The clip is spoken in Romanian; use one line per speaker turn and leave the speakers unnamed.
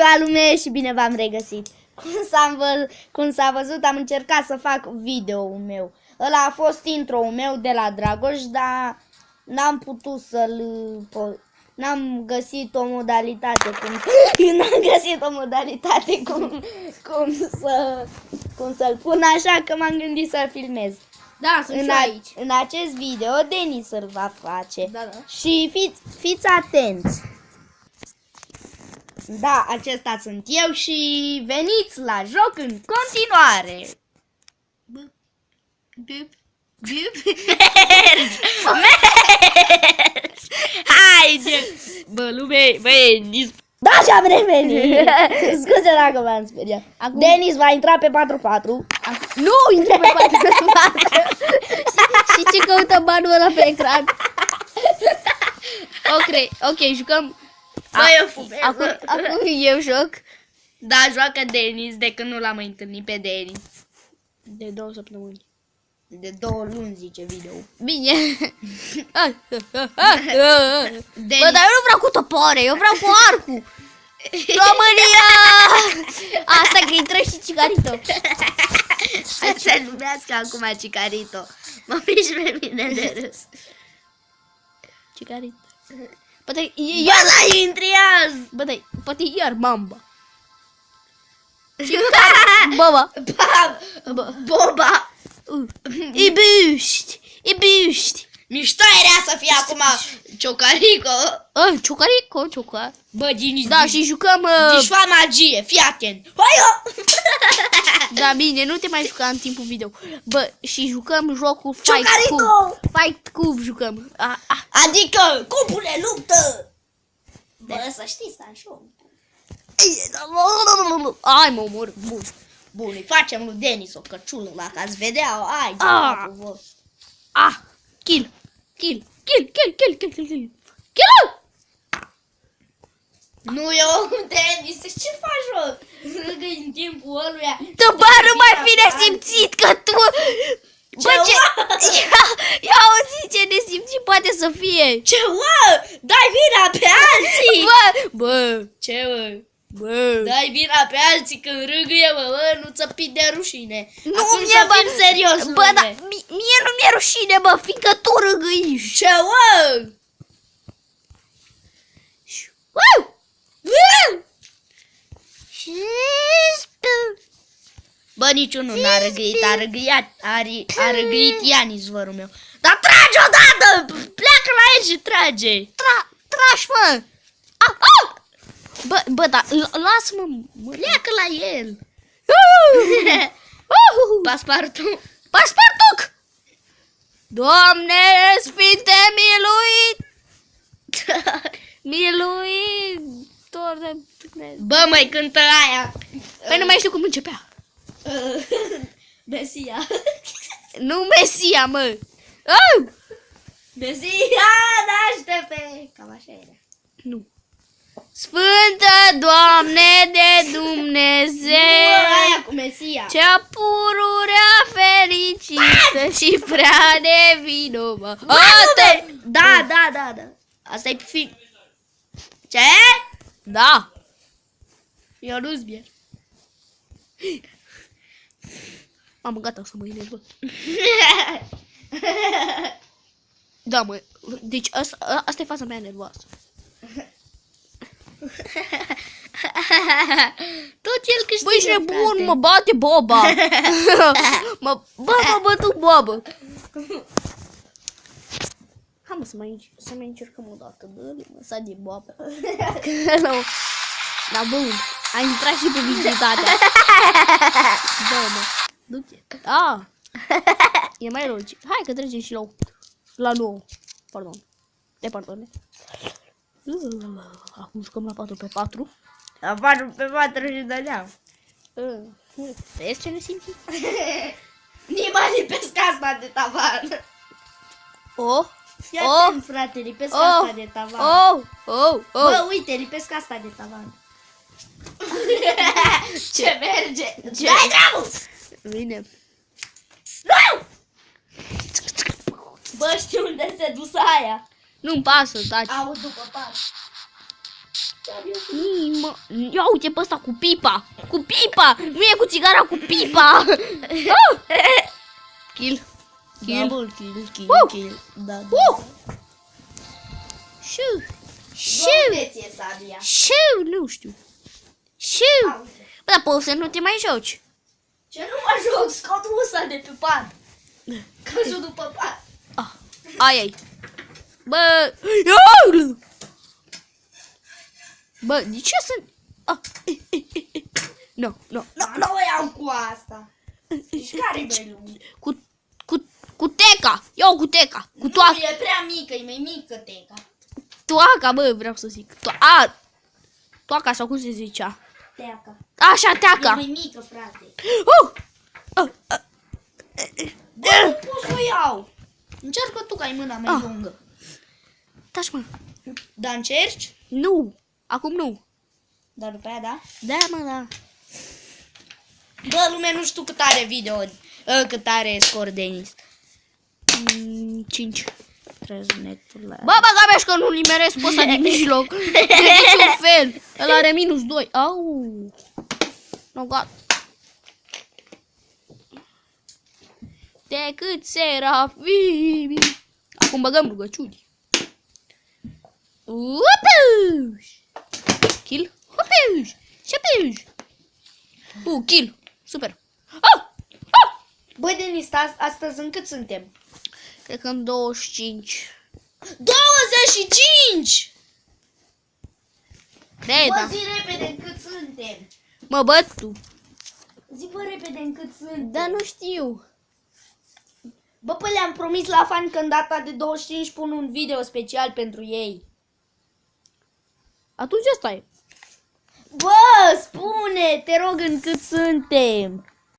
ziua lume și bine v-am regăsit. Cum s-a văzut, am încercat să fac video-ul meu. Ăla a fost intro-ul meu de la Dragoș, dar n-am putut să-l... N-am găsit o modalitate cum să-l pun, așa că m-am gândit să-l filmez.
Da, sunt și aici.
În acest video Denis îl va face.
Da.
Și fiți atenți. Da, acesta sunt eu și veniți la joc în continuare. Haide!
Bă, lume, băi,
Da, și-am revenit. Scuze dacă v-am speriat.
Acum...
Denis va intra pe 4-4.
Nu intră pe 4. Și ce căută banul ăla pe ecran? Ok, jucăm.
Băi, eu fumez.
Acum eu joc.
Da, joacă Denis de când nu l-am mai întâlnit pe Denis.
De 2 săptămâni.
De 2 luni, zice video.
Bine.
Denis...
Bă, dar eu nu vreau cu topoare, eu vreau cu arcul. România! Asta că intră și Cicarito.
Să se numească acum Cicarito. Mă piși pe mine de râs.
Cicarito. Poate
Bă, la intriaz!
Bă, dai, poate iar Mamba. Boba.
Boba.
Ibuști.
Mișto era să fie acum Ciocarico.
Ciocarico.
Bă, Denis,
da, și jucăm...
Deci fa magie, fii atent. Hai-o!
Da, bine, nu te mai juca în timpul video. Bă, și jucăm jocul Fight Cube jucăm.
Adică, cupule, luptă! Bă, să știi să așa.
Ai, mă omor, bun.
Bun, îi facem lui Denis o căciulă, dacă ați vedea-o, ai,
Kill.
Nu eu, Denis, ce faci, mă? Râgâi în timpul ăluia.
Bă, nu mai fi nesimțit că tu... Bă, ce... Ia auzi ce nesimțit poate să fie.
Ce, mă? Dai vina pe alții!
Bă,
ce, mă?
Bă.
Dai vina pe alții când râgâie, bă, nu ți-a de rușine.
Nu
acum
mie,
să
bă,
fim serios,
bă, dar mie nu mi-e rușine, bă, fiindcă tu râgâiești.
Ce, mă? Bă, niciunul n-a răgâit, a răgâit Iani, zvărul meu. Dar trage odată! Pleacă la el și trage!
Tragi, mă! Bă, da, lasă-mă!
Pleacă la el! Paspartu!
Paspartuc! Doamne, Sfinte, miluitor de Dumnezeu!
Bă, mai cântă aia!
Păi nu mai știu cum începea.
Mesia!
Nu Mesia, mă!
Mesia, naște-te! Cam așa era.
Nu. Sfântă Doamne de Dumnezeu!
Nu, aia cu Mesia!
Cea pururea fericită și prea nevinovată!
Da. Asta e fi... Ce?
Da!
Eu nu-ți bier.
Mamă, gata, să mă enervă. Da, mă, deci asta e faza mea nervoasă.
Tot el câștigă.
Băi, ești nebun, mă bate Boba. m-a bătut Boba. Hai, mă, să mai încercăm o dată. Dă-le, mă, să de Boba. Nu. Da, bun. Ai intrat și publicitatea. Da, mă. Du-te. E mai logic. Hai că trecem și la 9. Pardon. Departe. Acum jucăm la 4x4.
La 4x4 și dădeam.
Vezi ce ne simți?
Nimeni lipesc asta de tavan. Fii atent, frate, lipesc asta de tavan. Bă, uite, lipesc asta de tavan. Ce merge? Dai dragul!
Bine.
Nu! Bă, știu unde se dus aia.
Nu-mi pasă, taci.
Aud după pas.
Ia uite pe ăsta cu pipa. Cu pipa. Nu e cu țigara, cu pipa. Kill. Kill.
Double kill, kill, kill. Da, da.
Shoo.
Unde ți-e sabia?
Shoo. Nu știu. Shoo.
A, uite.
Bă, dar poți să nu te mai joci.
Ce nu mă joc? Scot usa de pe pat. Căzut după pat.
Ai. Bă. Ia! Bă, de ce sunt... Nu.
Nu o iau cu asta. Deci care vrei lui?
Cu teca. Iau cu teca. Cu
Nu,
toaca.
e prea mică, e mai mică teca.
Toaca, bă, vreau să zic. Toaca sau cum se zicea?
Teaca.
Așa,
E
teaca.
mai mică, frate. Bă, nu pot să o iau. Încearcă tu că ai mâna mai lungă.
Taci, mă.
Dar încerci?
Nu. Acum nu.
Dar după aia, da?
Da, mă, da.
Bă, lume, nu știu cât are video, cât are scor Denis.
5.
Trebuie netul la...
Bă, băga că nu nimeresc pe ăsta din mijloc. De niciun fel. El are -2. Au. No, gata. Decât Serafimi. Acum băgăm rugăciuni. Upuș. Kill. Upuș. Șepuș. Kill. Super.
Băi, Denis, astăzi în cât suntem?
Cred că în 25.
25!
Cred,
Bă,
da.
zi repede în cât suntem.
Mă băt tu.
Zi, bă, repede în cât suntem.
Da, nu știu.
Bă, păi le-am promis la fan că în data de 25 pun un video special pentru ei.
Atunci asta e.
Bă, spune, te rog, în cât suntem.